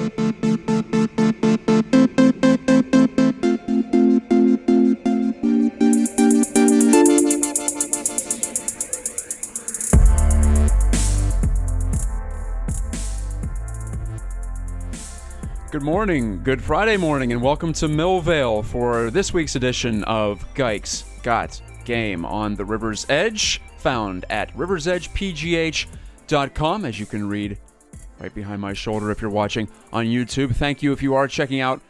Good morning, good Friday morning, and welcome to Millvale for this week's edition of GikesGotGame on the River's Edge, found at riversedgepgh.com, as you can read right behind my shoulder if you're watching on YouTube. Thank you if you are checking out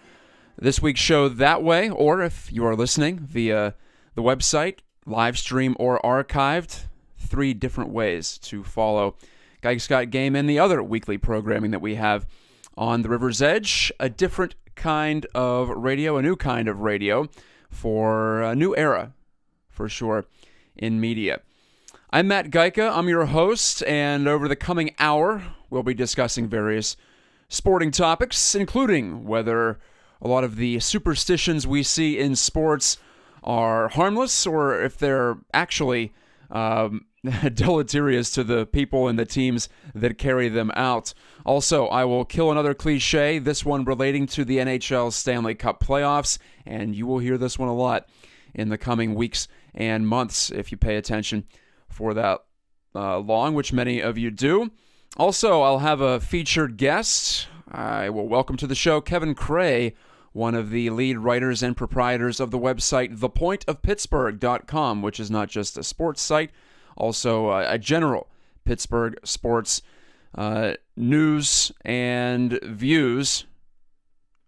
this week's show that way, or if you are listening via the website, live stream, or archived. 3 different ways to follow GikesGotGame and the other weekly programming that we have on the River's Edge, a different kind of radio, a new kind of radio for a new era, for sure, in media. I'm Matt Gajtka, I'm your host, and over the coming hour, we'll be discussing various sporting topics, including whether a lot of the superstitions we see in sports are harmless or if they're actually deleterious to the people and the teams that carry them out. Also, I will kill another cliche, this one relating to the NHL Stanley Cup playoffs, and you will hear this one a lot in the coming weeks and months if you pay attention for that long, which many of you do. Also, I'll have a featured guest. I will welcome to the show Kevin Creagh, one of the lead writers and proprietors of the website thepointofpittsburgh.com, which is not just a sports site, also a general Pittsburgh sports news and views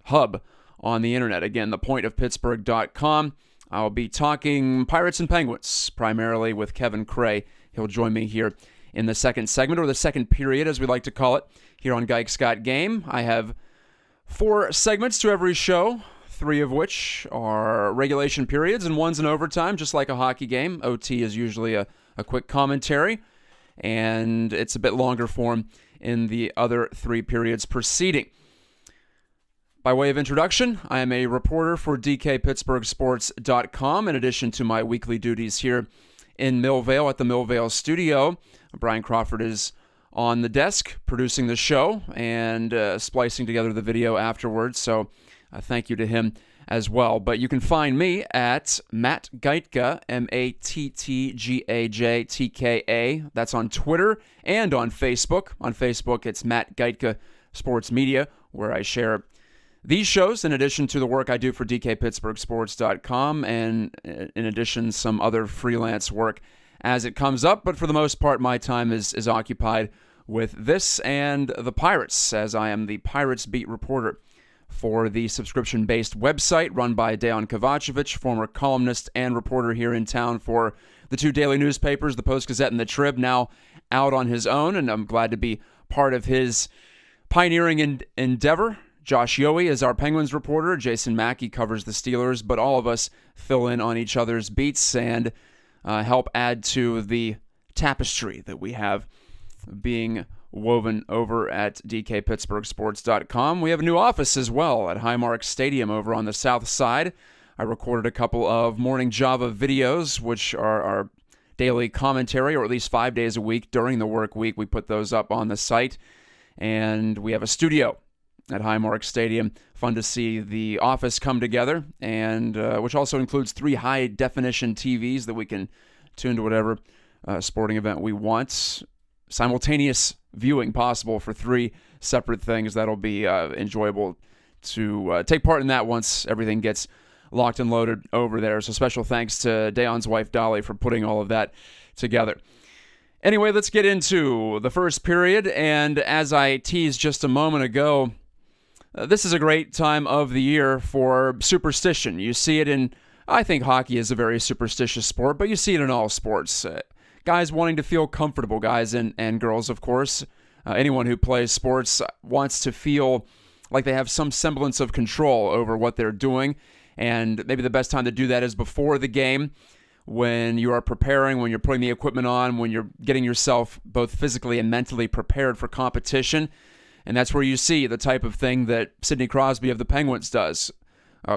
hub on the internet. Again, thepointofpittsburgh.com. I'll be talking Pirates and Penguins, primarily with Kevin Creagh. He'll join me here in the second segment, or the second period, as we like to call it, here on GikesGotGame. I have 4 segments to every show, 3 of which are regulation periods, and one's an overtime, just like a hockey game. OT is usually a quick commentary, and it's a bit longer form in the other 3 periods preceding. By way of introduction, I am a reporter for DKPittsburghSports.com. In addition to my weekly duties here in Millvale at the Millvale studio, Brian Crawford is on the desk producing the show and splicing together the video afterwards, so thank you to him as well. But you can find me at Matt Gajtka, MattGajtka. That's on Twitter and on Facebook. On Facebook, it's Matt Gajtka Sports Media, where I share these shows in addition to the work I do for DKPittsburghSports.com, and in addition, some other freelance work as it comes up. But for the most part, my time is occupied with this and the Pirates, as I am the Pirates beat reporter for the subscription-based website run by Dejan Kovacevic, former columnist and reporter here in town for the 2 daily newspapers, the Post-Gazette and the Trib, now out on his own, and I'm glad to be part of his pioneering endeavor. Josh Yohe is our Penguins reporter, Jason Mackey covers the Steelers, but all of us fill in on each other's beats and help add to the tapestry that we have being woven over at DKPittsburghSports.com. We have a new office as well at Highmark Stadium over on the south side. I recorded a couple of Morning Java videos, which are our daily commentary, or at least 5 days a week during the work week. We put those up on the site, and we have a studio at Highmark Stadium. Fun to see the office come together, and which also includes 3 high-definition TVs that we can tune to whatever sporting event we want. Simultaneous viewing possible for 3 separate things. That'll be enjoyable to take part in that once everything gets locked and loaded over there. So special thanks to Dejan's wife, Dolly, for putting all of that together. Anyway, let's get into the first period. And as I teased just a moment ago, this is a great time of the year for superstition. You see it in, I think hockey is a very superstitious sport, but you see it in all sports. Guys wanting to feel comfortable, guys and girls, of course. Anyone who plays sports wants to feel like they have some semblance of control over what they're doing, and maybe the best time to do that is before the game, when you are preparing, when you're putting the equipment on, when you're getting yourself both physically and mentally prepared for competition. And that's where you see the type of thing that Sidney Crosby of the Penguins does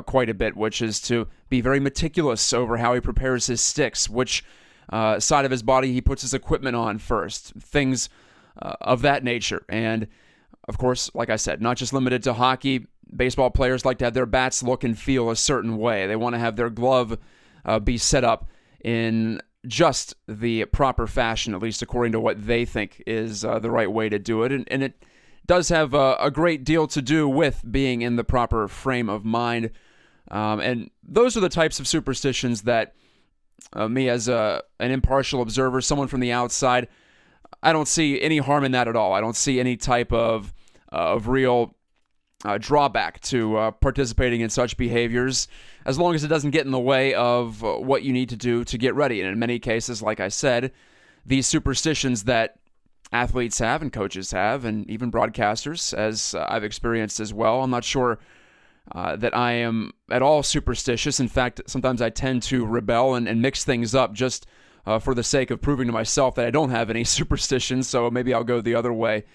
quite a bit, which is to be very meticulous over how he prepares his sticks, which side of his body he puts his equipment on first, things of that nature. And Of course, like I said, not just limited to hockey. Baseball players like to have their bats look and feel a certain way. They want to have their glove be set up in just the proper fashion, at least according to what they think is the right way to do it. And it does have a great deal to do with being in the proper frame of mind. And those are the types of superstitions that me as an impartial observer, someone from the outside, I don't see any harm in that at all. I don't see any type of real drawback to participating in such behaviors, as long as it doesn't get in the way of what you need to do to get ready. And in many cases, like I said, these superstitions that athletes have and coaches have, and even broadcasters, as I've experienced as well. I'm not sure that I am at all superstitious. In fact, sometimes I tend to rebel and mix things up just for the sake of proving to myself that I don't have any superstitions, so maybe I'll go the other way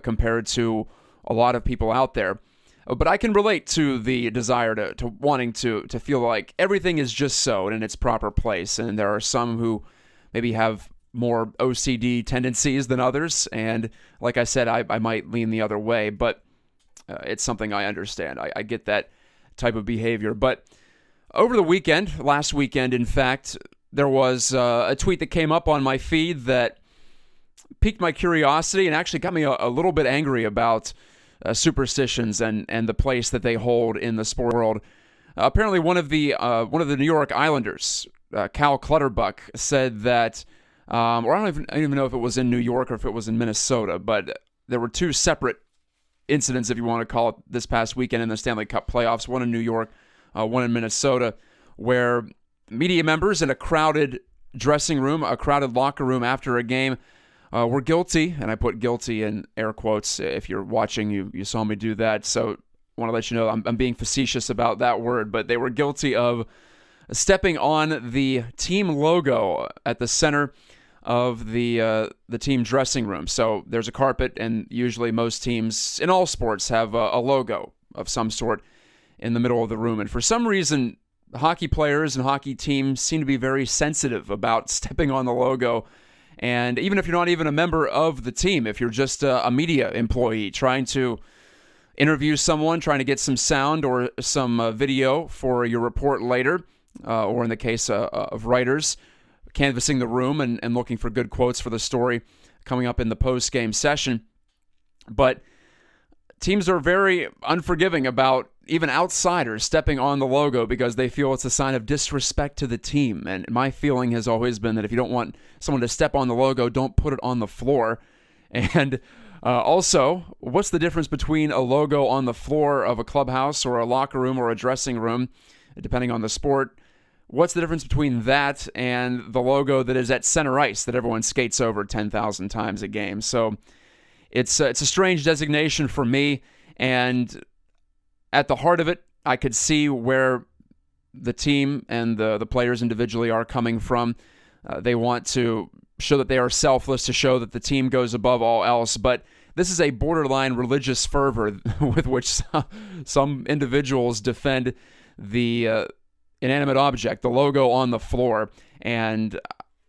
compared to a lot of people out there. But I can relate to the desire to wanting to feel like everything is just so and in its proper place, and there are some who maybe have more OCD tendencies than others, and like I said, I might lean the other way, but it's something I understand. I get that type of behavior. But over the weekend, last weekend in fact, there was a tweet that came up on my feed that piqued my curiosity and actually got me a little bit angry about superstitions and the place that they hold in the sport world. Apparently one of the New York Islanders, Cal Clutterbuck, said that or I don't even know if it was in New York or if it was in Minnesota, but there were two separate incidents, if you want to call it, this past weekend in the Stanley Cup playoffs, one in New York, one in Minnesota, where media members in a crowded dressing room, a crowded locker room after a game, were guilty, and I put guilty in air quotes. If you're watching, you saw me do that, so I want to let you know I'm being facetious about that word, but they were guilty of stepping on the team logo at the center of the team dressing room. So there's a carpet, and usually most teams in all sports have a logo of some sort in the middle of the room. And for some reason, hockey players and hockey teams seem to be very sensitive about stepping on the logo. And even if you're not even a member of the team, if you're just a media employee trying to interview someone, trying to get some sound or some video for your report later, or in the case of writers, canvassing the room and looking for good quotes for the story coming up in the post-game session. But teams are very unforgiving about even outsiders stepping on the logo because they feel it's a sign of disrespect to the team. And my feeling has always been that if you don't want someone to step on the logo, don't put it on the floor. And also, what's the difference between a logo on the floor of a clubhouse or a locker room or a dressing room, depending on the sport? What's the difference between that and the logo that is at center ice that everyone skates over 10,000 times a game? So it's a strange designation for me, and at the heart of it, I could see where the team and the players individually are coming from. They want to show that they are selfless, to show that the team goes above all else, but this is a borderline religious fervor with which some individuals defend the inanimate object, the logo on the floor, and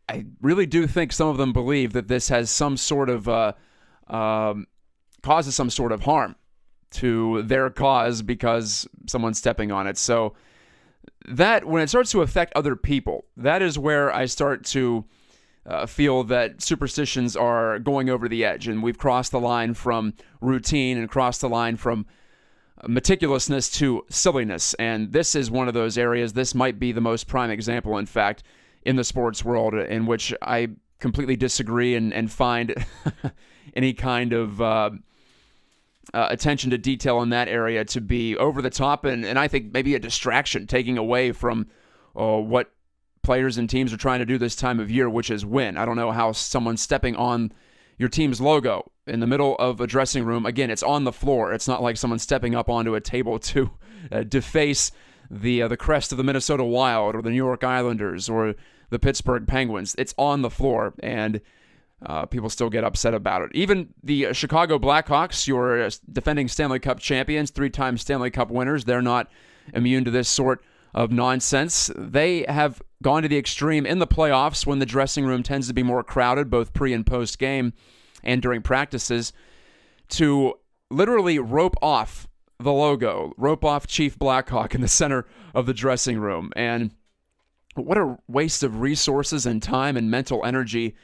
I really do think some of them believe that this has some sort of causes some sort of harm to their cause because someone's stepping on it. So that, when it starts to affect other people, that is where I start to feel that superstitions are going over the edge, and we've crossed the line from routine and crossed the line from meticulousness to silliness, and this is one of those areas. This might be the most prime example, in fact, in the sports world in which I completely disagree and find any kind of attention to detail in that area to be over the top, and I think maybe a distraction, taking away from what players and teams are trying to do this time of year, which is win. I don't know how someone stepping on your team's logo in the middle of a dressing room, again, it's on the floor. It's not like someone stepping up onto a table to deface the crest of the Minnesota Wild or the New York Islanders or the Pittsburgh Penguins. It's on the floor, and people still get upset about it. Even the Chicago Blackhawks, your defending Stanley Cup champions, 3-time Stanley Cup winners, they're not immune to this sort of nonsense. They have gone to the extreme in the playoffs when the dressing room tends to be more crowded, both pre and post game and during practices, to literally rope off the logo, rope off Chief Blackhawk in the center of the dressing room. And what a waste of resources and time and mental energy.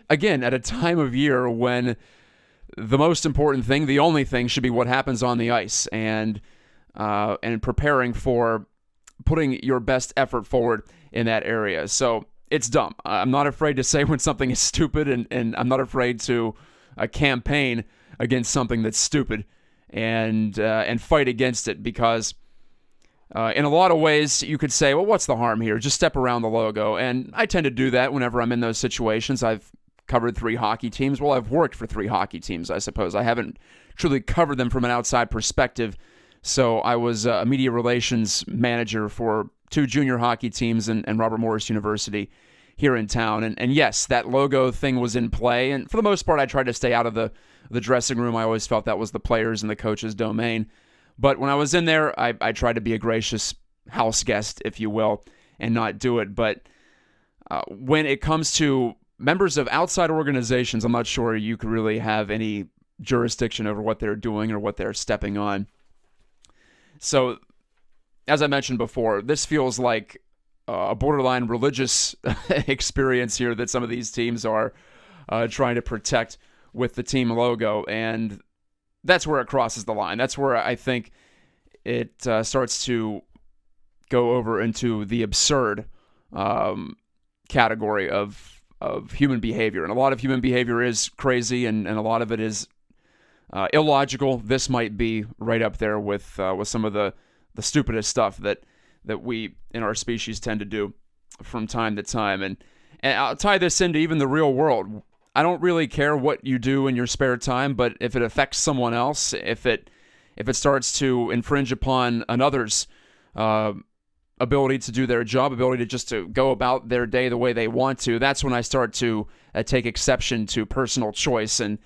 Again, at a time of year when the most important thing, the only thing, should be what happens on the ice, and preparing for putting your best effort forward in that area. So it's dumb. I'm not afraid to say when something is stupid, and I'm not afraid to campaign against something that's stupid and fight against it, because in a lot of ways you could say, well, what's the harm here? Just step around the logo. And I tend to do that whenever I'm in those situations. I've covered 3 hockey teams. Well, I've worked for 3 hockey teams, I suppose. I haven't truly covered them from an outside perspective. So I was a media relations manager for 2 junior hockey teams and Robert Morris University here in town. And yes, that logo thing was in play. And for the most part, I tried to stay out of the dressing room. I always felt that was the players' and the coaches' domain. But when I was in there, I tried to be a gracious house guest, if you will, and not do it. But when it comes to members of outside organizations, I'm not sure you could really have any jurisdiction over what they're doing or what they're stepping on. So, as I mentioned before, this feels like a borderline religious experience here that some of these teams are trying to protect with the team logo, and that's where it crosses the line. That's where I think it starts to go over into the absurd category of human behavior. And a lot of human behavior is crazy, and a lot of it is illogical. This might be right up there with some of the stupidest stuff that we in our species tend to do from time to time. And I'll tie this into even the real world. I don't really care what you do in your spare time, but if it affects someone else, if it starts to infringe upon another's ability to do their job, ability to just to go about their day the way they want to, that's when I start to take exception to personal choice. And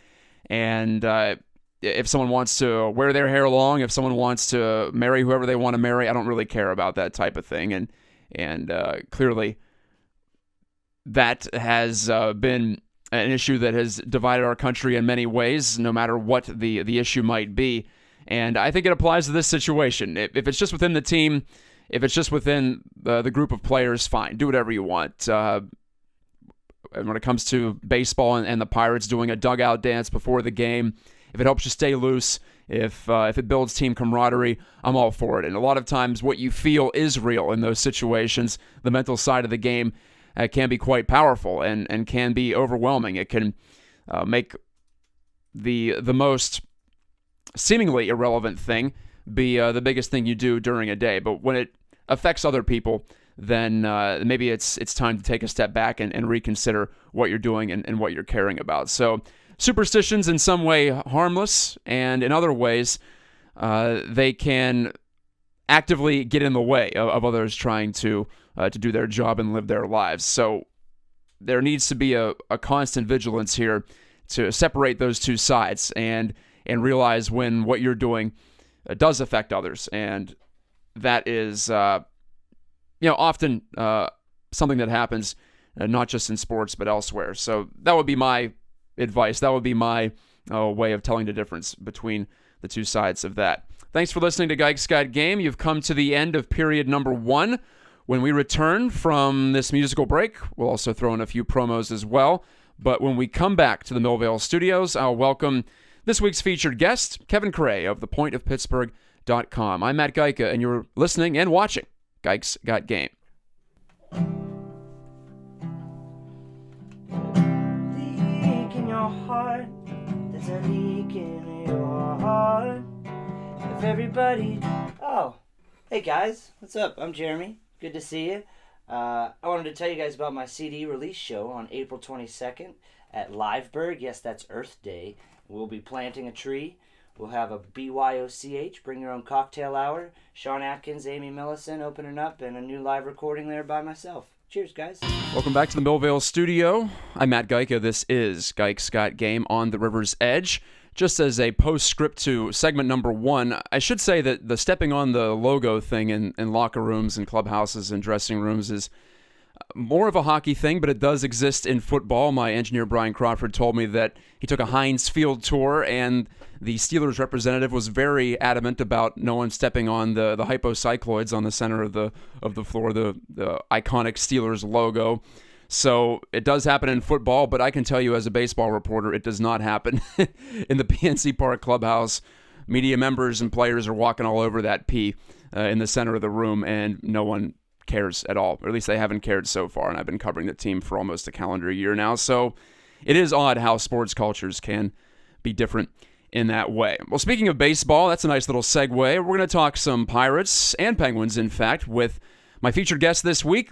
if someone wants to wear their hair long, if someone wants to marry whoever they want to marry, I don't really care about that type of thing. And clearly that has been an issue that has divided our country in many ways, no matter what the issue might be. And I think it applies to this situation. If it's just within the team, if it's just within the group of players, fine, do whatever you want. And when it comes to baseball and the Pirates doing a dugout dance before the game, if it helps you stay loose, if it builds team camaraderie, I'm all for it. And a lot of times what you feel is real in those situations. The mental side of the game can be quite powerful and can be overwhelming. It can make the most seemingly irrelevant thing be the biggest thing you do during a day. But when it affects other people, then maybe it's time to take a step back and reconsider what you're doing and what you're caring about. So superstitions in some way harmless, and in other ways they can actively get in the way of others trying to do their job and live their lives. So there needs to be a constant vigilance here to separate those two sides and realize when what you're doing does affect others. And that is often something that happens not just in sports but elsewhere. So that would be my advice. That would be my way of telling the difference between the two sides of that. Thanks for listening to GikesGotGame. You've come to the end of period number 1. When we return from this musical break, we'll also throw in a few promos as well. But when we come back to the Millvale studios, I'll welcome this week's featured guest, Kevin Creagh of thepointofpittsburgh.com. I'm Matt Gajtka, and you're listening and watching GikesGotGame. Leak in your heart, there's a leak in your heart. If everybody... Oh, hey guys, what's up? I'm Jeremy. Good to see you. I wanted to tell you guys about my CD release show on April 22nd at Liveberg. Yes, that's Earth Day. We'll be planting a tree. We'll have a BYOCH, Bring Your Own Cocktail Hour. Sean Atkins, Amy Millicent opening up, and a new live recording there by myself. Cheers, guys. Welcome back to the Millvale studio. I'm Matt Gajtka. This is GikesGotGame on the River's Edge. Just as a postscript to segment number 1, I should say that the stepping on the logo thing in locker rooms and clubhouses and dressing rooms is more of a hockey thing, but it does exist in football. My engineer, Brian Crawford, told me that he took a Heinz Field tour, and the Steelers representative was very adamant about no one stepping on the hypocycloids on the center of the floor, the iconic Steelers logo. So it does happen in football, but I can tell you as a baseball reporter, it does not happen in the PNC Park clubhouse. Media members and players are walking all over that pee in the center of the room, and no one cares at all, or at least they haven't cared so far, and I've been covering the team for almost a calendar year now, so it is odd how sports cultures can be different in that way. Well, speaking of baseball, that's a nice little segue. We're going to talk some Pirates and Penguins, in fact, with my featured guest this week.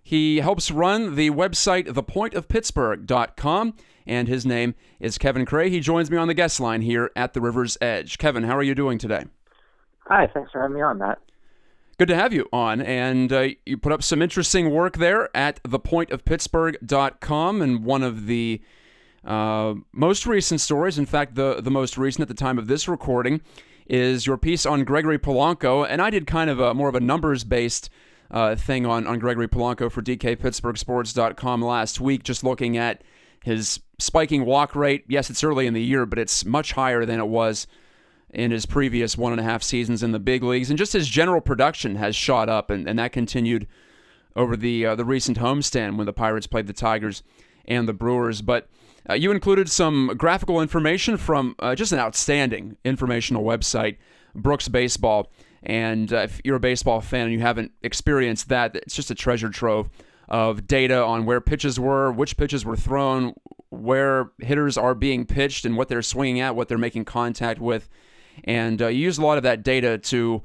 He helps run the website thepointofpittsburgh.com, and his name is Kevin Creagh. He joins me on the guest line here at the River's Edge. Kevin, how are you doing today? Hi, thanks for having me on, Matt. Good to have you on, and you put up some interesting work there at thepointofpittsburgh.com, and one of the most recent stories, in fact, the most recent at the time of this recording, is your piece on Gregory Polanco, and I did kind of more of a numbers-based thing on Gregory Polanco for DKPittsburghSports.com last week, just looking at his spiking walk rate. Yes, it's early in the year, but it's much higher than it was in his previous 1.5 seasons in the big leagues, and just his general production has shot up, and that continued over the recent homestand when the Pirates played the Tigers and the Brewers. But you included some graphical information from just an outstanding informational website, Brooks Baseball. And if you're a baseball fan and you haven't experienced that, it's just a treasure trove of data on where pitches were, which pitches were thrown, where hitters are being pitched, and what they're swinging at, what they're making contact with. And you use a lot of that data to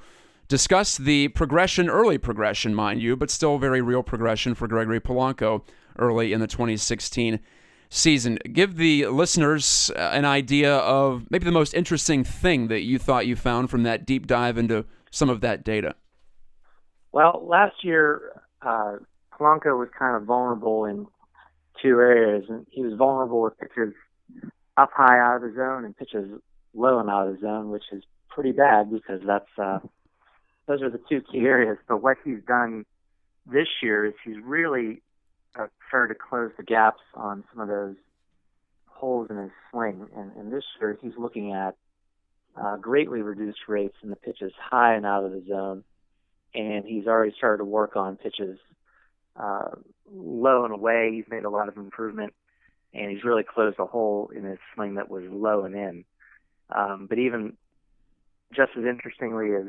discuss the progression, early progression, mind you, but still very real progression for Gregory Polanco early in the 2016 season. Give the listeners an idea of maybe the most interesting thing that you thought you found from that deep dive into some of that data. Well, last year, Polanco was kind of vulnerable in two areas. And he was vulnerable with pitches up high out of the zone and pitches low and out of the zone, which is pretty bad because those are the two key areas. But what he's done this year is he's really started to close the gaps on some of those holes in his swing. And this year he's looking at greatly reduced rates in the pitches high and out of the zone. And he's already started to work on pitches low and away. He's made a lot of improvement, and he's really closed a hole in his swing that was low and in. But even just as interestingly as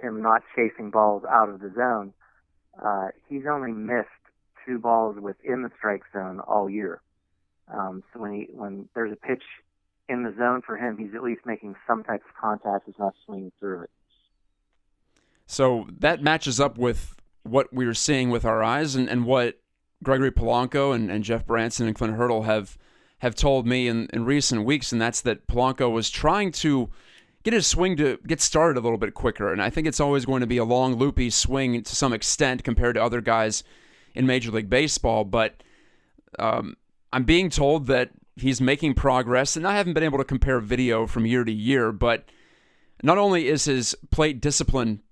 him not chasing balls out of the zone, he's only missed 2 balls within the strike zone all year. So when there's a pitch in the zone for him, he's at least making some type of contact. He's not swinging through it. So that matches up with what we're seeing with our eyes and what Gregory Polanco and Jeff Branson and Clint Hurdle have told me in recent weeks, and that's that Polanco was trying to get his swing to get started a little bit quicker. And I think it's always going to be a long, loopy swing to some extent compared to other guys in Major League Baseball. But I'm being told that he's making progress, and I haven't been able to compare video from year to year, but not only is his plate discipline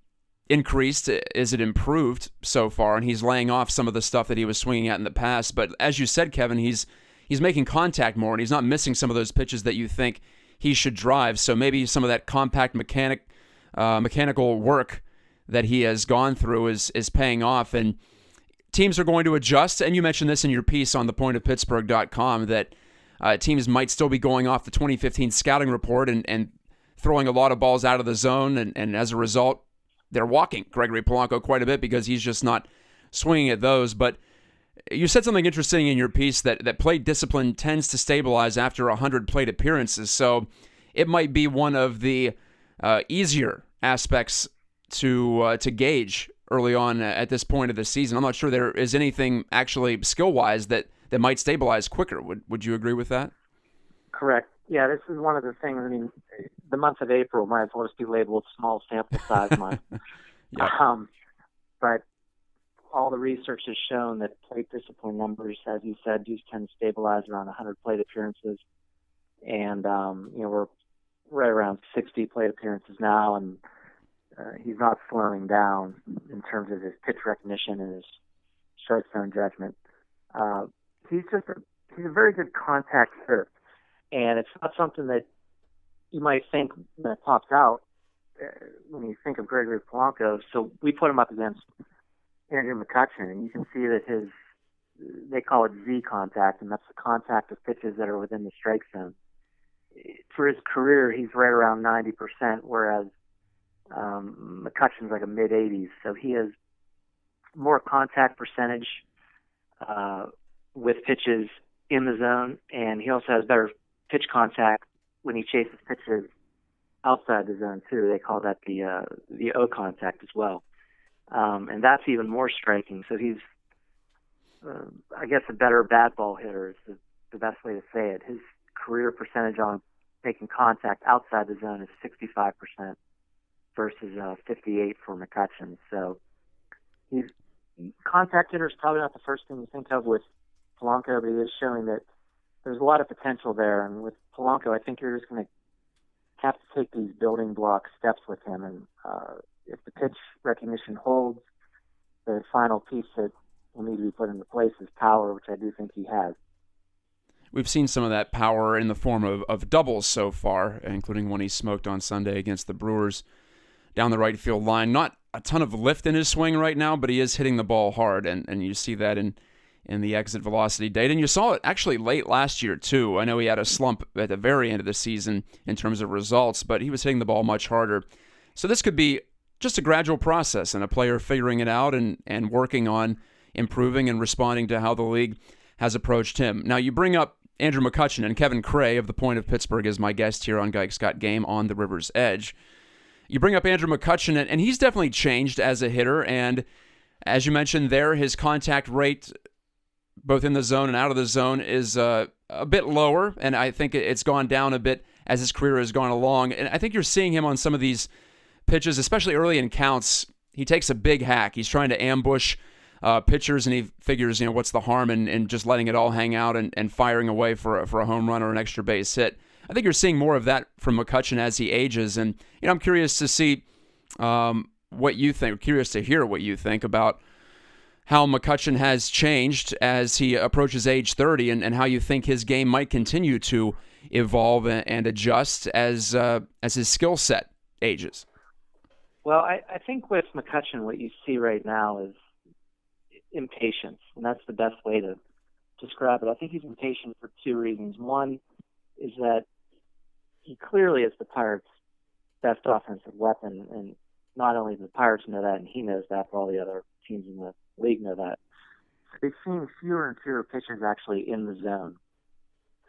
increased, is it improved so far, and he's laying off some of the stuff that he was swinging at in the past, but as you said, Kevin, he's making contact more, and he's not missing some of those pitches that you think he should drive. So maybe some of that compact mechanical work that he has gone through is paying off, and teams are going to adjust. And you mentioned this in your piece on thepointofpittsburgh.com that teams might still be going off the 2015 scouting report and throwing a lot of balls out of the zone, and as a result, they're walking Gregory Polanco quite a bit because he's just not swinging at those. But you said something interesting in your piece that plate discipline tends to stabilize after 100 plate appearances. So it might be one of the easier aspects to gauge early on at this point of the season. I'm not sure there is anything actually skill-wise that might stabilize quicker. Would you agree with that? Correct. Yeah, this is one of the things. I mean, the month of April might as well just be labeled small sample size month. Yeah. But all the research has shown that plate discipline numbers, as you said, do tend to stabilize around 100 plate appearances. And, we're right around 60 plate appearances now, and he's not slowing down in terms of his pitch recognition and his strike zone judgment. He's a very good contact hitter, and it's not something that you might think that pops out when you think of Gregory Polanco. So we put him up against Andrew McCutchen, and you can see that they call it Z contact, and that's the contact of pitches that are within the strike zone. For his career, he's right around 90%, whereas McCutchen's like a mid-80s. So he has more contact percentage with pitches in the zone, and he also has better pitch contact when he chases pitches outside the zone too. They call that the O contact as well, and that's even more striking. So he's, I guess, a better bat ball hitter is the best way to say it. His career percentage on making contact outside the zone is 65% versus 58 for McCutchen. So he's contact hitter is probably not the first thing you think of with Polanco, but he is showing that there's a lot of potential there. And with Polanco, I think you're just going to have to take these building block steps with him. And if the pitch recognition holds, the final piece that will need to be put into place is power, which I do think he has. We've seen some of that power in the form of doubles so far, including one he smoked on Sunday against the Brewers down the right field line. Not a ton of lift in his swing right now, but he is hitting the ball hard, and you see that in the exit velocity data. And you saw it actually late last year, too. I know he had a slump at the very end of the season in terms of results, but he was hitting the ball much harder. So this could be just a gradual process and a player figuring it out and working on improving and responding to how the league has approached him. Now, you bring up Andrew McCutchen, and Kevin Creagh of The Point of Pittsburgh is my guest here on GikesGotGame on the River's Edge. You bring up Andrew McCutchen, and he's definitely changed as a hitter, and as you mentioned there, his contact rate both in the zone and out of the zone is a bit lower, and I think it's gone down a bit as his career has gone along. And I think you're seeing him on some of these pitches, especially early in counts. He takes a big hack. He's trying to ambush pitchers, and he figures, what's the harm in just letting it all hang out and firing away for a home run or an extra base hit. I think you're seeing more of that from McCutchen as he ages, and I'm curious to see what you think. Curious to hear what you think about how McCutchen has changed as he approaches age 30, and how you think his game might continue to evolve and adjust as his skill set ages. Well, I think with McCutchen, what you see right now is impatience, and that's the best way to describe it. I think he's impatient for two reasons. One is that he clearly is the Pirates' best offensive weapon, and not only do the Pirates know that, and he knows that, but all the other teams in the league know that. They've seen fewer and fewer pitchers actually in the zone.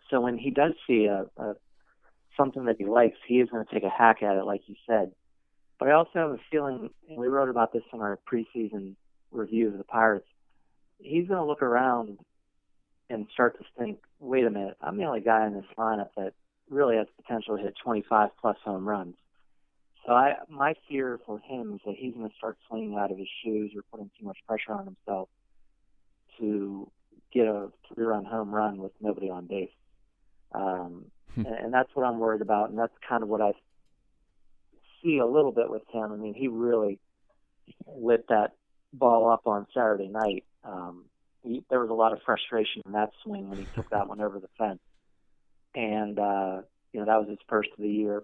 So when he does see something that he likes, he is going to take a hack at it, like you said. But I also have a feeling, and we wrote about this in our preseason review of the Pirates, he's going to look around and start to think, wait a minute, I'm the only guy in this lineup that really has potential to hit 25-plus home runs. So my fear for him is that he's going to start swinging out of his shoes or putting too much pressure on himself to get a 3-run home run with nobody on base. And that's what I'm worried about, and that's kind of what I see a little bit with him. I mean, he really lit that ball up on Saturday night. There was a lot of frustration in that swing when he took that one over the fence. And, that was his first of the year.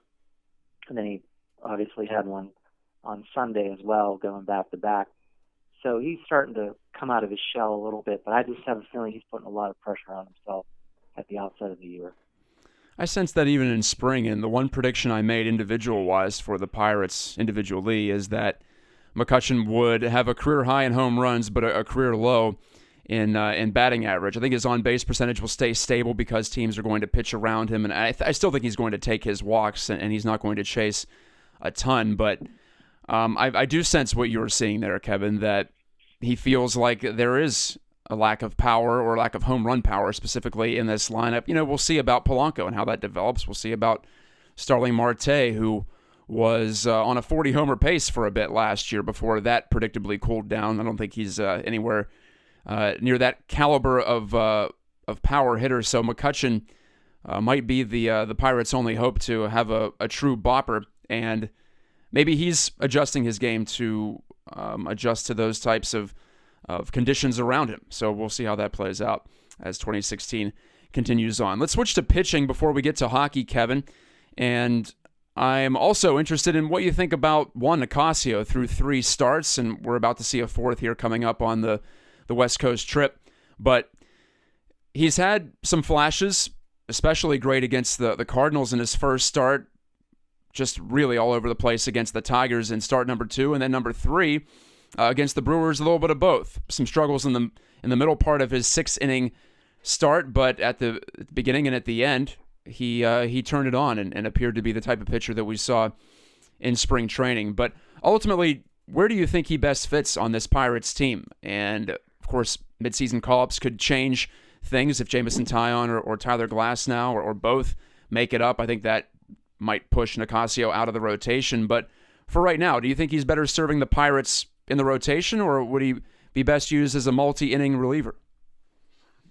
And then he obviously had one on Sunday as well, going back to back. So he's starting to come out of his shell a little bit, but I just have a feeling he's putting a lot of pressure on himself at the outset of the year. I sense that even in spring, and the one prediction I made individual-wise for the Pirates individually is that McCutchen would have a career high in home runs, but a career low in batting average. I think his on-base percentage will stay stable because teams are going to pitch around him, and I still think he's going to take his walks, and he's not going to chase a ton. But I do sense what you were seeing there, Kevin, that he feels like there is a lack of power or lack of home run power specifically in this lineup. We'll see about Polanco and how that develops. We'll see about Starling Marte, who was on a 40-homer pace for a bit last year before that predictably cooled down. I don't think he's anywhere near that caliber of power hitter. So McCutchen might be the Pirates' only hope to have a true bopper, and maybe he's adjusting his game to adjust to those types of of conditions around him. So we'll see how that plays out as 2016 continues on. Let's switch to pitching before we get to hockey, Kevin. And I'm also interested in what you think about Juan Nicasio through 3 starts, and we're about to see a 4th here coming up on the West Coast trip. But he's had some flashes, especially great against the Cardinals in his first start, just really all over the place against the Tigers in start number 2, and then number 3 against the Brewers, a little bit of both. Some struggles in the middle part of his 6-inning start, but at the beginning and at the end, he turned it on and appeared to be the type of pitcher that we saw in spring training. But ultimately, where do you think he best fits on this Pirates team? And of course, midseason call-ups could change things if Jameson Taillon or Tyler Glasnow or both make it up. I think that might push Nicasio out of the rotation. But for right now, do you think he's better serving the Pirates in the rotation, or would he be best used as a multi-inning reliever?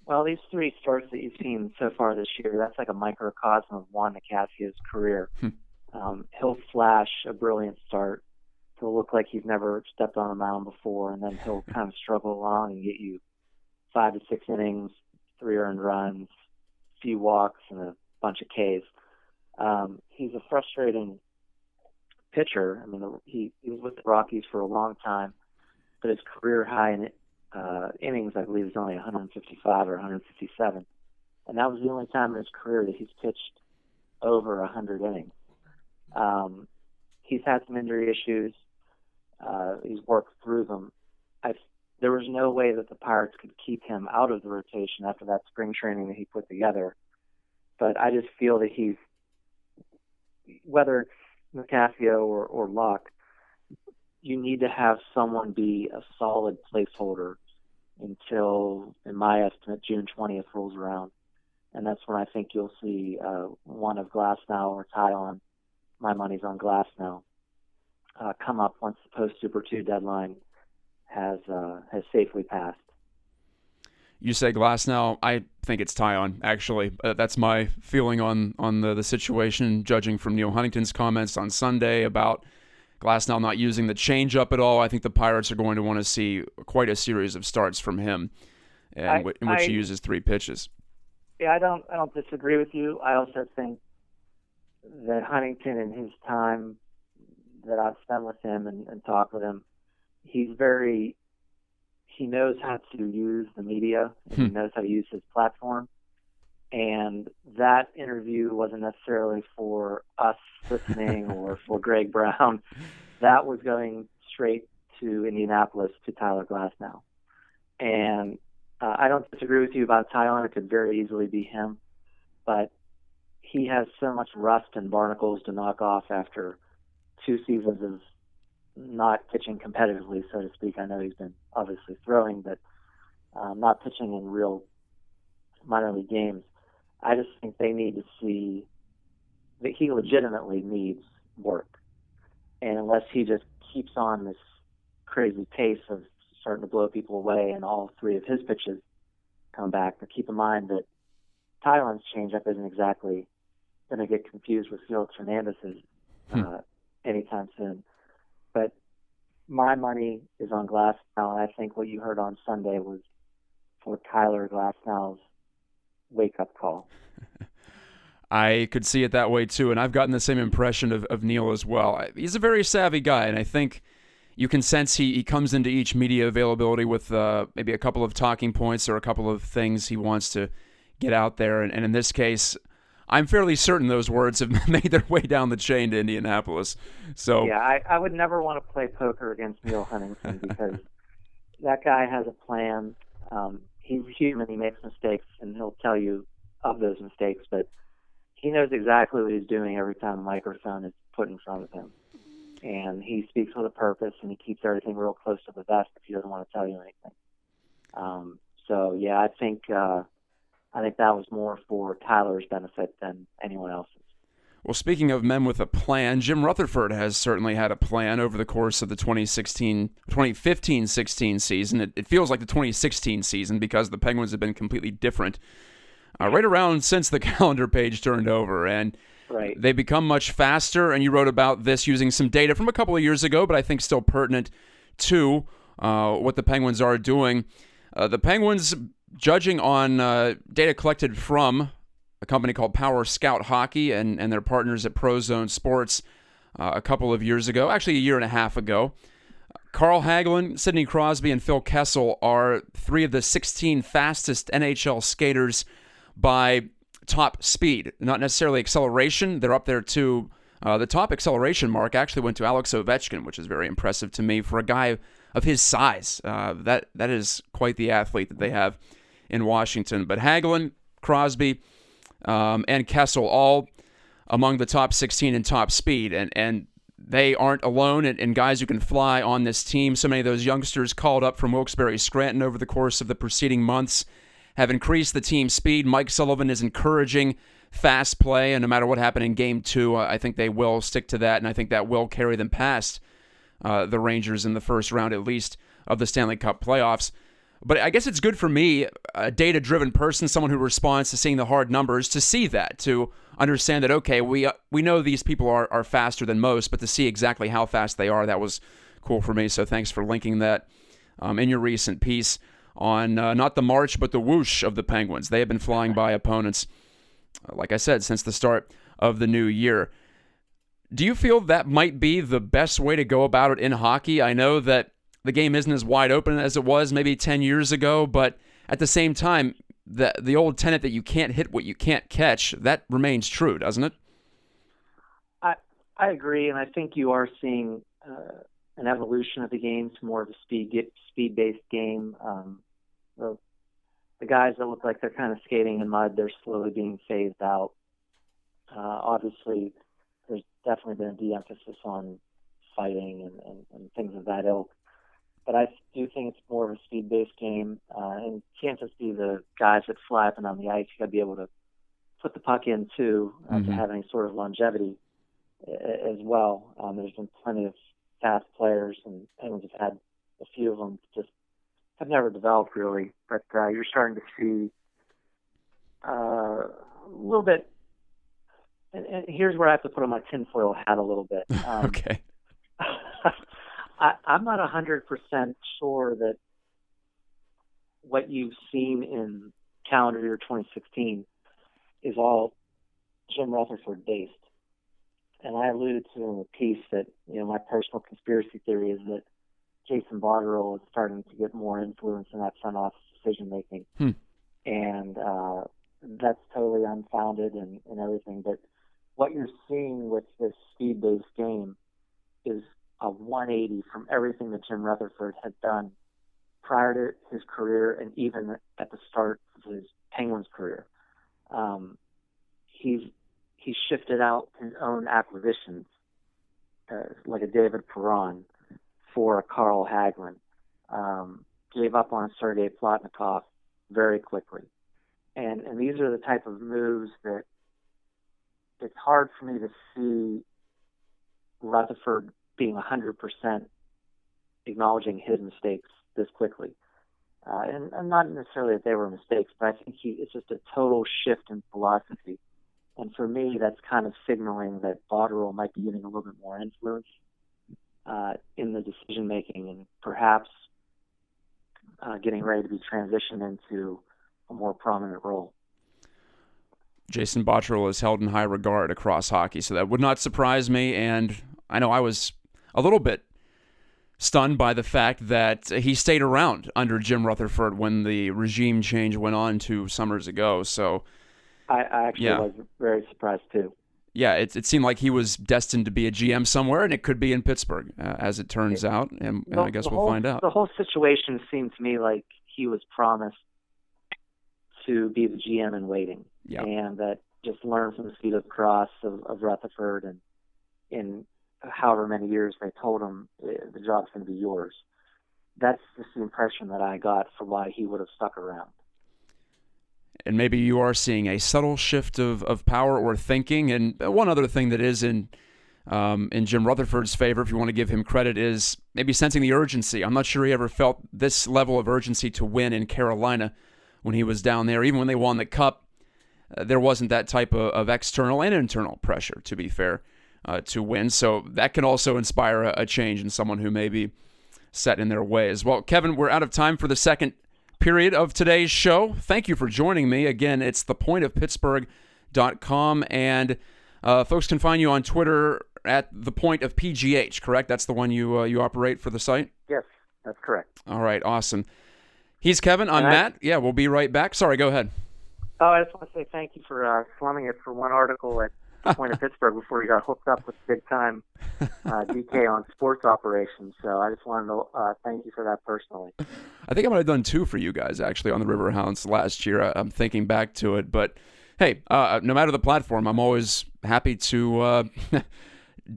Well, these 3 starts that you've seen so far this year, that's like a microcosm of Juan Nicasio's career. He'll flash a brilliant start. He'll look like he's never stepped on a mound before, and then he'll kind of struggle along and get you 5 to 6 innings, 3 earned runs, a few walks, and a bunch of Ks. He's a frustrating pitcher. I mean, he was with the Rockies for a long time, but his career high in innings, I believe, is only 155 or 157. And that was the only time in his career that he's pitched over 100 innings. He's had some injury issues. He's worked through them. There was no way that the Pirates could keep him out of the rotation after that spring training that he put together. But I just feel that he's, whether it's Nicasio or Locke, you need to have someone be a solid placeholder until, in my estimate, June 20th rolls around. And that's when I think you'll see one of Glasnow or Taillon, my money's on Glasnow, come up once the post-Super 2 deadline has safely passed. You say Glasnow. I think it's Taillon, actually. That's my feeling on the situation, judging from Neil Huntington's comments on Sunday about Glasnow not using the changeup at all. I think the Pirates are going to want to see quite a series of starts from him, in which he uses 3 pitches. Yeah, I don't disagree with you. I also think that Huntington, in his time that I've spent with him and talked with him, he knows how to use the media, and he knows how to use his platform. And that interview wasn't necessarily for us listening or for Greg Brown. That was going straight to Indianapolis to Tyler Glasnow. And I don't disagree with you about Taillon. It could very easily be him. But he has so much rust and barnacles to knock off after 2 seasons of not pitching competitively, so to speak. I know he's been obviously throwing, but not pitching in real minor league games. I just think they need to see that he legitimately needs work. And unless he just keeps on this crazy pace of starting to blow people away and all 3 of his pitches come back, but keep in mind that Taillon's changeup isn't exactly going to get confused with Felix Hernandez's anytime soon. But my money is on Glasnow, and I think what you heard on Sunday was for Tyler Glasnow's wake-up call. I could see it that way too, and I've gotten the same impression of Neil as well. He's a very savvy guy, and I think you can sense he comes into each media availability with maybe a couple of talking points or a couple of things he wants to get out there, and in this case, I'm fairly certain those words have made their way down the chain to Indianapolis. So yeah, I would never want to play poker against Neil Huntington because that guy has a plan. He's human. He makes mistakes, and he'll tell you of those mistakes. But he knows exactly what he's doing every time a microphone is put in front of him. And he speaks with a purpose, and he keeps everything real close to the vest if he doesn't want to tell you anything. So yeah, I think that was more for Tyler's benefit than anyone else's. Well, speaking of men with a plan, Jim Rutherford has certainly had a plan over the course of the 2015-16 season. It feels like the 2016 season because the Penguins have been completely different right around since the calendar page turned over. And right. They become much faster, and you wrote about this using some data from a couple of years ago, but I think still pertinent too. what the Penguins are doing. The Penguins, judging on data collected from a company called Power Scout Hockey and their partners at Prozone Sports a couple of years ago, actually a year and a half ago, Carl Hagelin, Sidney Crosby, and Phil Kessel are 3 of the 16 fastest NHL skaters by top speed. Not necessarily acceleration. They're up there too. The top acceleration mark actually went to Alex Ovechkin, which is very impressive to me for a guy of his size. That is quite the athlete that they have in Washington. But Hagelin, Crosby, and Kessel all among the top 16 in top speed. And they aren't alone in guys who can fly on this team. So many of those youngsters called up from Wilkes-Barre Scranton over the course of the preceding months have increased the team speed. Mike Sullivan is encouraging fast play, and no matter what happened in Game 2, I think they will stick to that, and I think that will carry them past the Rangers in the first round, at least, of the Stanley Cup playoffs. But I guess it's good for me, a data-driven person, someone who responds to seeing the hard numbers, to see that, to understand that, okay, we know these people are faster than most, but to see exactly how fast they are, that was cool for me. So thanks for linking that in your recent piece on not the march, but the whoosh of the Penguins. They have been flying by opponents, like I said, since the start of the new year. Do you feel that might be the best way to go about it in hockey? I know that the game isn't as wide open as it was maybe 10 years ago, but at the same time, the old tenet that you can't hit what you can't catch, that remains true, doesn't it? I agree, and I think you are seeing an evolution of the game to more of a speed-based game. The guys that look like they're kind of skating in mud, they're slowly being phased out. Obviously, there's definitely been a de-emphasis on fighting and things of that ilk. But I do think it's more of a speed-based game, and you can't just be the guys that fly up and down the ice. You got to be able to put the puck in too to have any sort of longevity as well. There's been plenty of fast players, and Penguins have had a few of them just have never developed really. But you're starting to see a little bit. And here's where I have to put on my tinfoil hat a little bit. Okay. I'm not 100% sure that what you've seen in calendar year 2016 is all Jim Rutherford based. And I alluded to in the piece that, my personal conspiracy theory is that Jason Botterill is starting to get more influence in that front office decision making. And that's totally unfounded and everything. But what you're seeing with this speed-based game is a 180 from everything that Jim Rutherford had done prior to his career and even at the start of his Penguins career. He's shifted out his own acquisitions, like a David Perron for a Carl Hagelin. Gave up on Sergei Plotnikov very quickly. And these are the type of moves that it's hard for me to see Rutherford being 100% acknowledging his mistakes this quickly. And not necessarily that they were mistakes, but I think it's just a total shift in philosophy. And for me, that's kind of signaling that Botterill might be getting a little bit more influence in the decision-making and perhaps getting ready to be transitioned into a more prominent role. Jason Botterill is held in high regard across hockey, so that would not surprise me. And I know I was a little bit stunned by the fact that he stayed around under Jim Rutherford when the regime change went on 2 summers ago. So I actually was very surprised too. Yeah, it seemed like he was destined to be a GM somewhere, and it could be in Pittsburgh, as it turns out, and I guess we'll find out. The whole situation seemed to me like he was promised to be the GM in waiting, and that just learn from the feet of the cross of Rutherford, and in however many years they told him the job's going to be yours. That's just the impression that I got for why he would have stuck around. And maybe you are seeing a subtle shift of power or thinking. And one other thing that is in Jim Rutherford's favor, if you want to give him credit, is maybe sensing the urgency. I'm not sure he ever felt this level of urgency to win in Carolina when he was down there. Even when they won the Cup, there wasn't that type of external and internal pressure, to be fair, to win. So that can also inspire a change in someone who maybe set in their ways. Well, Kevin, we're out of time for the second period of today's show. Thank you for joining me. Again, it's thepointofpittsburgh.com, and folks can find you on Twitter at thepointofpgh, correct? That's the one you operate for the site? Yes, that's correct. All right, awesome. He's Kevin. I'm Matt. Yeah, we'll be right back. Sorry, go ahead. Oh, I just want to say thank you for slumming it for one article at The Point of Pittsburgh before you got hooked up with big-time DK on sports operations. So I just wanted to thank you for that personally. I think I might have done 2 for you guys, actually, on the Riverhounds last year. I'm thinking back to it. But, hey, no matter the platform, I'm always happy to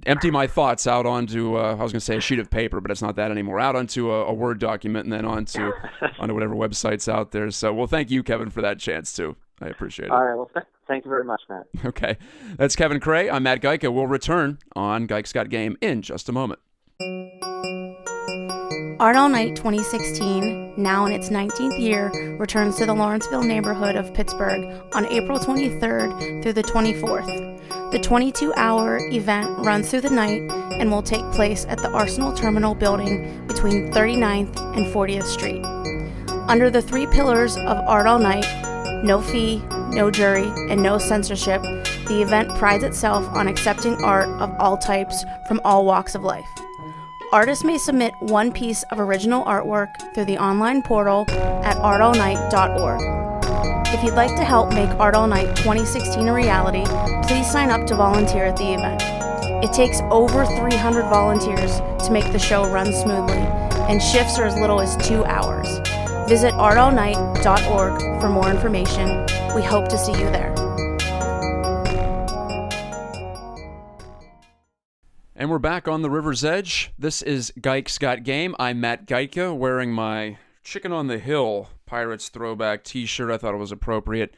empty my thoughts out onto, I was going to say a sheet of paper, but it's not that anymore, out onto a Word document and then onto whatever website's out there. So, well, thank you, Kevin, for that chance, too. I appreciate it. All right, well, thank you very much, Matt. Okay. That's Kevin Creagh. I'm Matt Gajtka. We'll return on GikesGotGame in just a moment. Art All Night 2016, now in its 19th year, returns to the Lawrenceville neighborhood of Pittsburgh on April 23rd through the 24th. The 22-hour event runs through the night and will take place at the Arsenal Terminal building between 39th and 40th Street. Under the 3 pillars of Art All Night, no fee, no jury, and no censorship, the event prides itself on accepting art of all types from all walks of life. Artists may submit one piece of original artwork through the online portal at artallnight.org. If you'd like to help make Art All Night 2016 a reality, please sign up to volunteer at the event. It takes over 300 volunteers to make the show run smoothly, and shifts are as little as 2 hours. Visit artallnight.org for more information. We hope to see you there. And we're back on the river's edge. This is GikesGotGame. I'm Matt Gajtka, wearing my Chicken on the Hill Pirates throwback t-shirt. I thought it was appropriate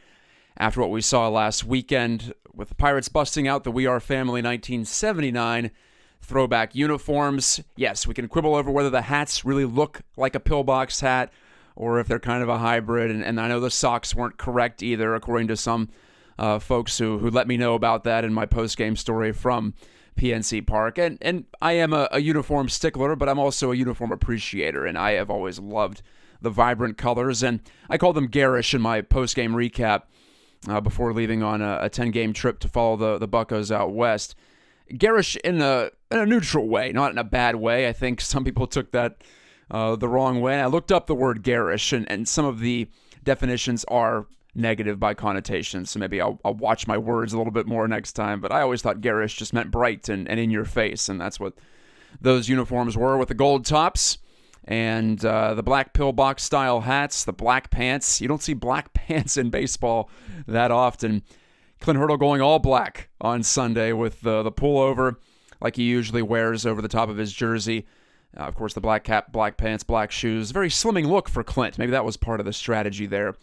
after what we saw last weekend with the Pirates busting out the We Are Family 1979 throwback uniforms. Yes, we can quibble over whether the hats really look like a pillbox hat or if they're kind of a hybrid. And I know the socks weren't correct either, according to some folks who let me know about that in my post-game story from PNC Park. And I am a uniform stickler, but I'm also a uniform appreciator, and I have always loved the vibrant colors. And I call them garish in my post-game recap before leaving on a 10-game trip to follow the Buccos out west. Garish in a neutral way, not in a bad way. I think some people took that the wrong way. And I looked up the word garish, and some of the definitions are negative by connotation, so maybe I'll watch my words a little bit more next time. But I always thought garish just meant bright and in your face, and that's what those uniforms were, with the gold tops and the black pillbox style hats, the black pants. You don't see black pants in baseball that often. Clint Hurdle going all black on Sunday with the pullover like he usually wears over the top of his jersey. Of course, the black cap, black pants, black shoes. Very slimming look for Clint. Maybe that was part of the strategy there.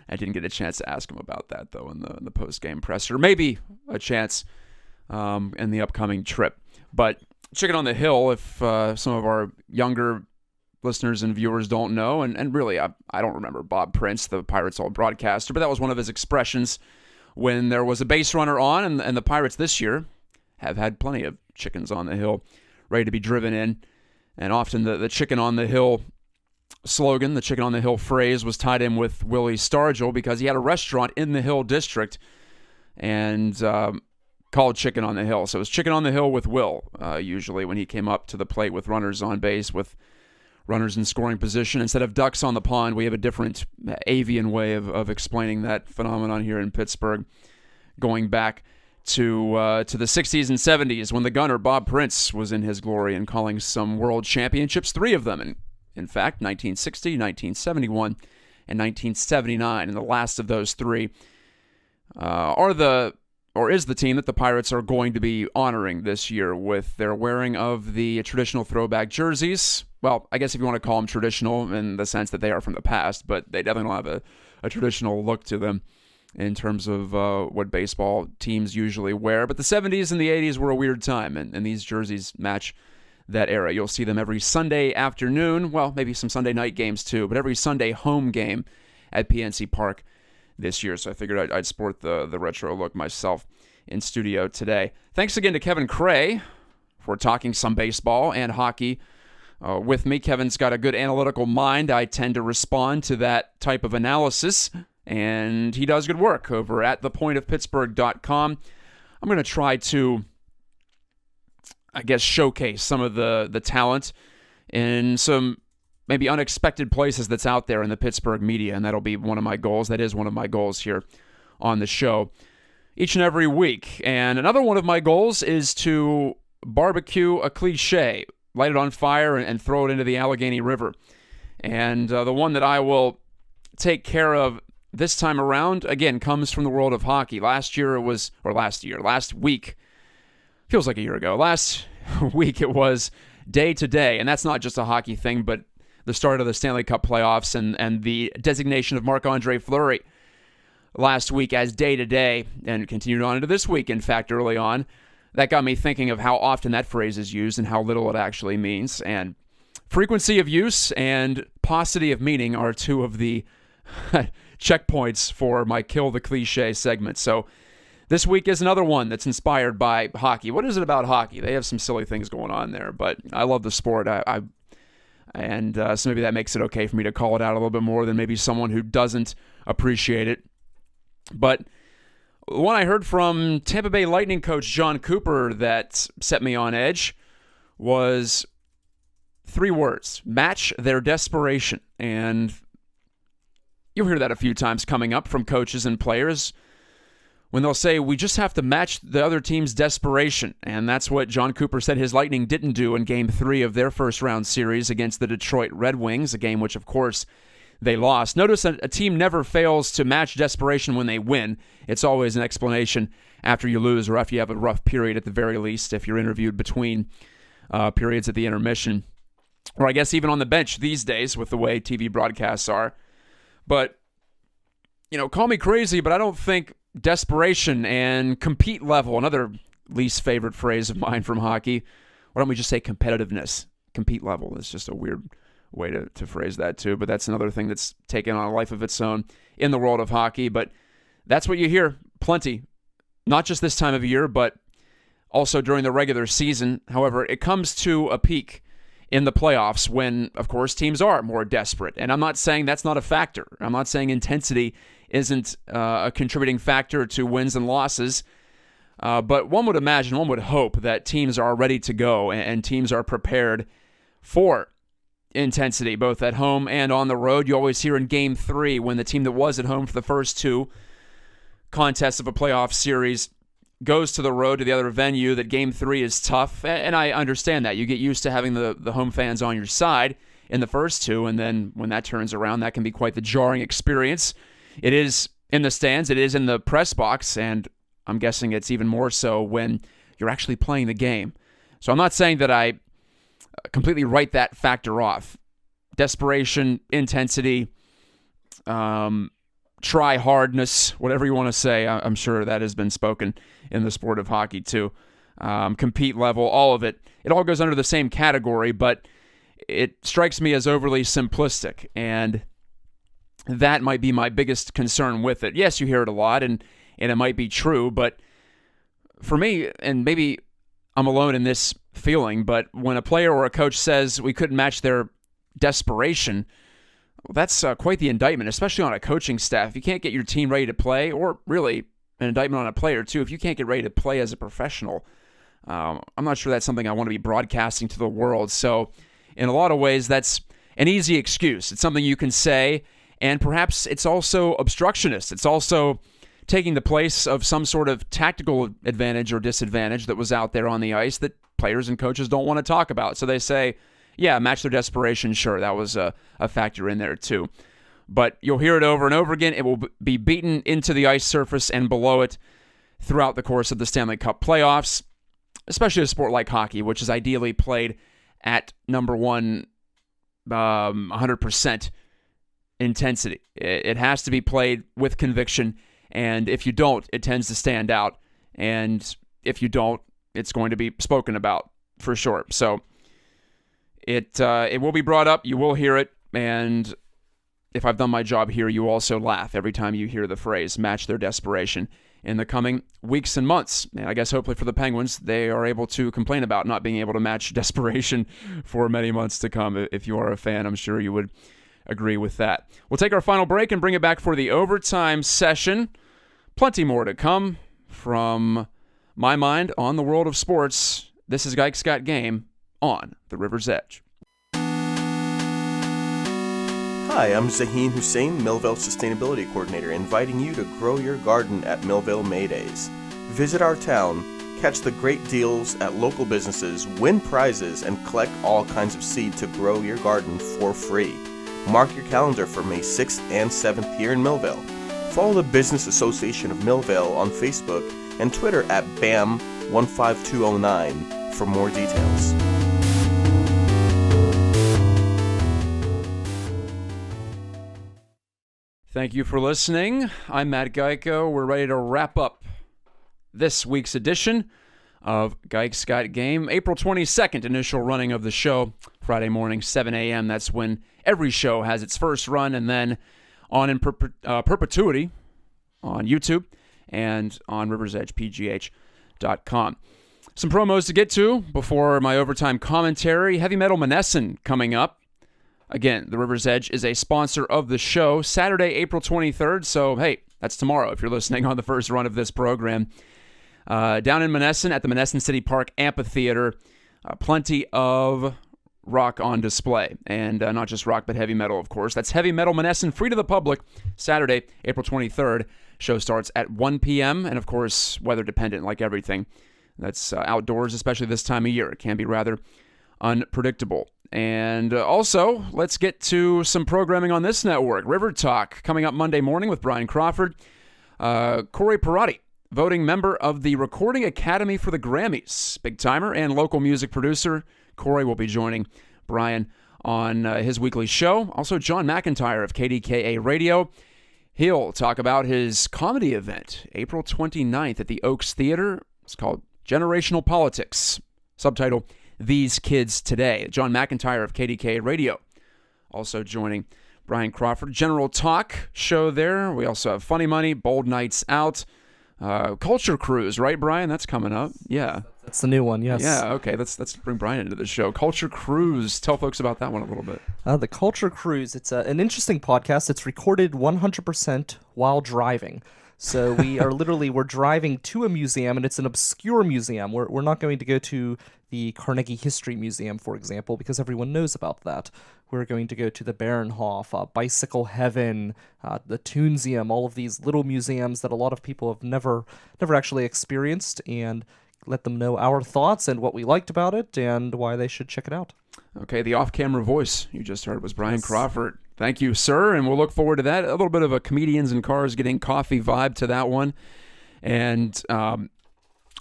I didn't get a chance to ask him about that, though, in the post-game presser. Maybe a chance in the upcoming trip. But Chicken on the Hill, if some of our younger listeners and viewers don't know, and really, I don't remember Bob Prince, the Pirates old broadcaster, but that was one of his expressions when there was a base runner on, and the Pirates this year have had plenty of chickens on the hill ready to be driven in. And often the Chicken on the Hill slogan, the Chicken on the Hill phrase, was tied in with Willie Stargell because he had a restaurant in the Hill District and called Chicken on the Hill. So it was Chicken on the Hill with Will, usually when he came up to the plate with runners on base, with runners in scoring position. Instead of ducks on the pond, we have a different avian way of explaining that phenomenon here in Pittsburgh, going back to the 60s and 70s when the gunner Bob Prince was in his glory and calling some world championships, 3 of them, in fact, 1960, 1971, and 1979. And the last of those 3 is the team that the Pirates are going to be honoring this year with their wearing of the traditional throwback jerseys. Well, I guess if you want to call them traditional in the sense that they are from the past, but they definitely don't have a traditional look to them in terms of what baseball teams usually wear. But the 70s and the 80s were a weird time, and these jerseys match that era. You'll see them every Sunday afternoon, well, maybe some Sunday night games too, but every Sunday home game at PNC Park this year. So I figured I'd sport the retro look myself in studio today. Thanks again to Kevin Creagh for talking some baseball and hockey with me. Kevin's got a good analytical mind. I tend to respond to that type of analysis, and he does good work over at thepointofpittsburgh.com. I'm going to try to, showcase some of the talent in some maybe unexpected places that's out there in the Pittsburgh media, and that'll be one of my goals. That is one of my goals here on the show each and every week. And another one of my goals is to barbecue a cliche, light it on fire and throw it into the Allegheny River. And the one that I will take care of this time around, again, comes from the world of hockey. Last week, feels like a year ago. Last week it was day to day, and that's not just a hockey thing, but the start of the Stanley Cup playoffs and the designation of Marc-Andre Fleury last week as day to day, and continued on into this week, in fact, early on. That got me thinking of how often that phrase is used and how little it actually means. And frequency of use and paucity of meaning are two of the checkpoints for my Kill the Cliche segment. So this week is another one that's inspired by hockey. What is it about hockey? They have some silly things going on there, but I love the sport. So maybe that makes it okay for me to call it out a little bit more than maybe someone who doesn't appreciate it. But one I heard from Tampa Bay Lightning coach John Cooper that set me on edge was 3 words: match their desperation. And you'll hear that a few times coming up from coaches and players when they'll say, we just have to match the other team's desperation. And that's what John Cooper said his Lightning didn't do in Game 3 of their first-round series against the Detroit Red Wings, a game which, of course, they lost. Notice that a team never fails to match desperation when they win. It's always an explanation after you lose or after you have a rough period at the very least, if you're interviewed between periods at the intermission. Or I guess even on the bench these days with the way TV broadcasts are. But, call me crazy, but I don't think desperation and compete level, another least favorite phrase of mine from hockey. Why don't we just say competitiveness? Compete level is just a weird way to phrase that too, but that's another thing that's taken on a life of its own in the world of hockey. But that's what you hear plenty, not just this time of year, but also during the regular season. However, it comes to a peak in the playoffs when, of course, teams are more desperate. And I'm not saying that's not a factor. I'm not saying intensity isn't a contributing factor to wins and losses. But one would imagine, one would hope that teams are ready to go and teams are prepared for intensity, both at home and on the road. You always hear in Game 3 when the team that was at home for the first 2 contests of a playoff series goes to the road to the other venue, that Game 3 is tough, and I understand that. You get used to having the home fans on your side in the first 2, and then when that turns around, that can be quite the jarring experience. It is in the stands, it is in the press box, and I'm guessing it's even more so when you're actually playing the game. So I'm not saying that I completely write that factor off. Desperation, intensity, try-hardness, whatever you want to say. I'm sure that has been spoken in the sport of hockey too. Compete level, all of it. It all goes under the same category, but it strikes me as overly simplistic, and that might be my biggest concern with it. Yes, you hear it a lot, and it might be true, but for me, and maybe I'm alone in this feeling, but when a player or a coach says we couldn't match their desperation, well, that's quite the indictment, especially on a coaching staff. If you can't get your team ready to play, or really an indictment on a player too, if you can't get ready to play as a professional, I'm not sure that's something I want to be broadcasting to the world. So in a lot of ways, that's an easy excuse. It's something you can say, and perhaps it's also obstructionist. It's also taking the place of some sort of tactical advantage or disadvantage that was out there on the ice that players and coaches don't want to talk about. So they say, yeah, match their desperation. Sure, that was a factor in there too. But you'll hear it over and over again. It will be beaten into the ice surface and below it throughout the course of the Stanley Cup playoffs, especially a sport like hockey, which is ideally played at number one, 100% intensity. It has to be played with conviction, and if you don't, it tends to stand out. And if you don't, it's going to be spoken about for sure. So it will be brought up. You will hear it. And if I've done my job here, you also laugh every time you hear the phrase, match their desperation. in the coming weeks and months. And I guess hopefully for the Penguins, they are able to complain about not being able to match desperation for many months to come. If you are a fan, I'm sure you would agree with that. We'll take our final break and bring it back for the overtime session. Plenty more to come from my mind on the world of sports. This is GikesGotGame on the River's Edge. Hi, I'm Zaheen Hussein, Millvale Sustainability Coordinator, inviting you to grow your garden at Millvale May Days. Visit our town, catch the great deals at local businesses, win prizes, and collect all kinds of seed to grow your garden for free. Mark your calendar for May 6th and 7th here in Millvale. Follow the Business Association of Millvale on Facebook and Twitter at BAM15209 for more details. Thank you for listening. I'm Matt Gajtka. We're ready to wrap up this week's edition of GikesGotGame. April 22nd, initial running of the show, Friday morning, 7 a.m. That's when every show has its first run, and then on in perpetuity on YouTube and on riversedgepgh.com. Some promos to get to before my overtime commentary. Heavy Metal Monessen coming up. Again, the River's Edge is a sponsor of the show. Saturday, April 23rd, so hey, that's tomorrow if you're listening on the first run of this program. Down in Monessen at the Monessen City Park Amphitheater, plenty of rock on display. And not just rock, but heavy metal, of course. That's Heavy Metal Monessen, free to the public, Saturday, April 23rd. Show starts at 1 p.m., and of course, weather dependent like everything. That's outdoors, especially this time of year. It can be rather unpredictable. And also, let's get to some programming on this network. River Talk, coming up Monday morning with Brian Crawford. Corey Perotti, voting member of the Recording Academy for the Grammys. Big timer and local music producer. Corey will be joining Brian on his weekly show. Also, John McIntyre of KDKA Radio. He'll talk about his comedy event, April 29th at the Oaks Theater. It's called Generational Politics. Subtitle, These Kids Today. John McIntyre of KDKA Radio also joining Brian Crawford. General Talk show there. We also have Funny Money, Bold Nights Out, Culture Cruise, right, Brian? That's coming up. Yeah. That's the new one, yes. Yeah, okay. Let's bring Brian into the show. Culture Cruise. Tell folks about that one a little bit. The Culture Cruise, it's an interesting podcast. It's recorded 100% while driving. So we're driving to a museum, and it's an obscure museum. We're not going to go to the Carnegie History Museum, for example, because everyone knows about that. We're going to go to the Baronhof, Bicycle Heaven, the Toonseum, all of these little museums that a lot of people have never actually experienced, and let them know our thoughts and what we liked about it and why they should check it out. Okay, the off-camera voice you just heard was Brian Crawford. Thank you, sir, and we'll look forward to that. A little bit of a comedians in cars getting coffee vibe to that one, and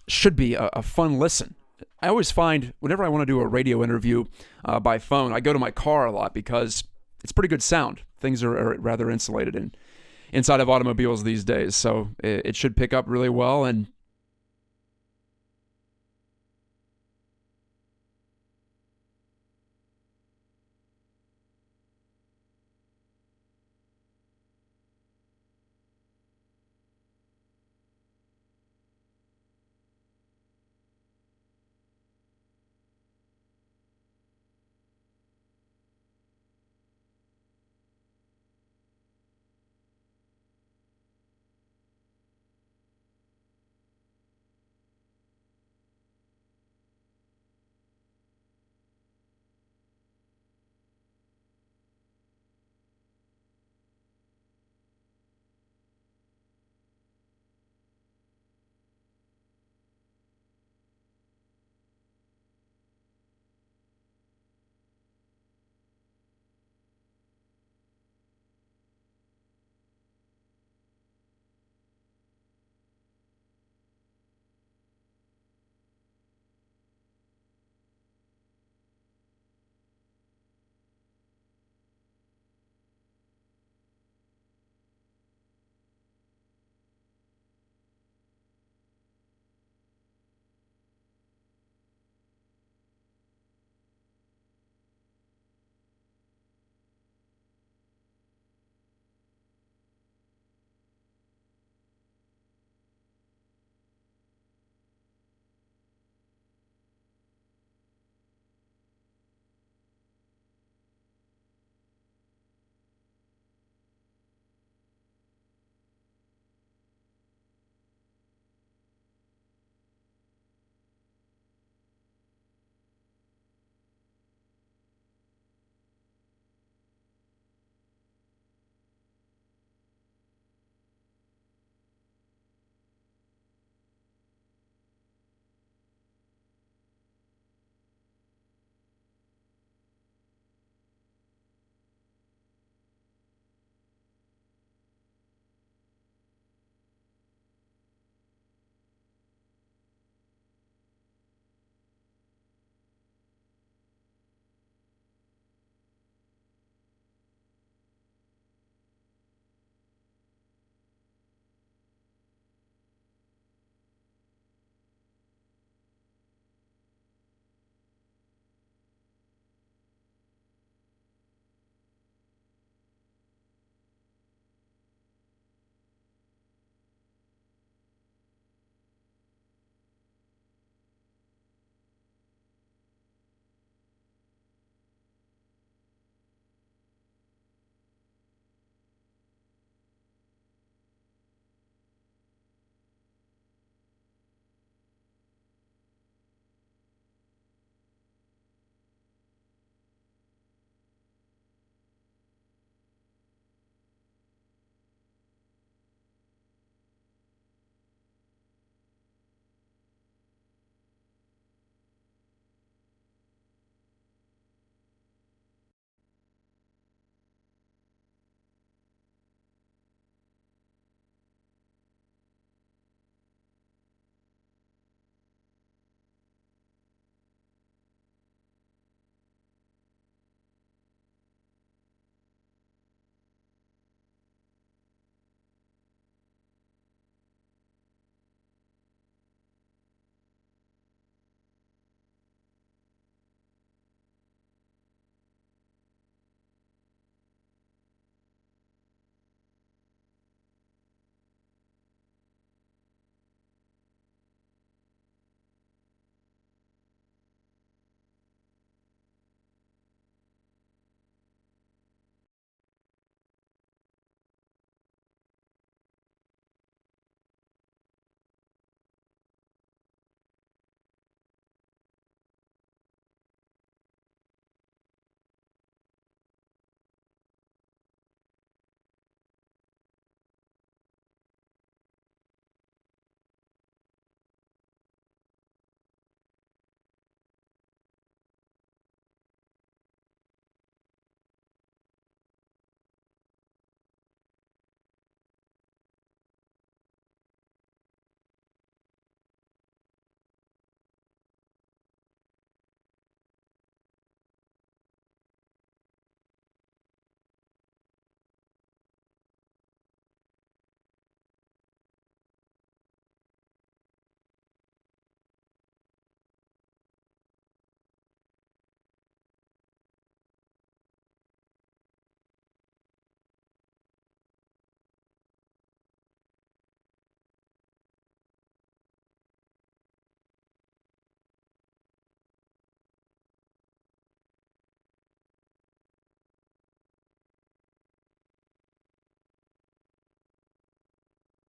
should be a fun listen. I always find whenever I want to do a radio interview by phone, I go to my car a lot because it's pretty good sound. Things are rather insulated inside of automobiles these days, so it should pick up really well. And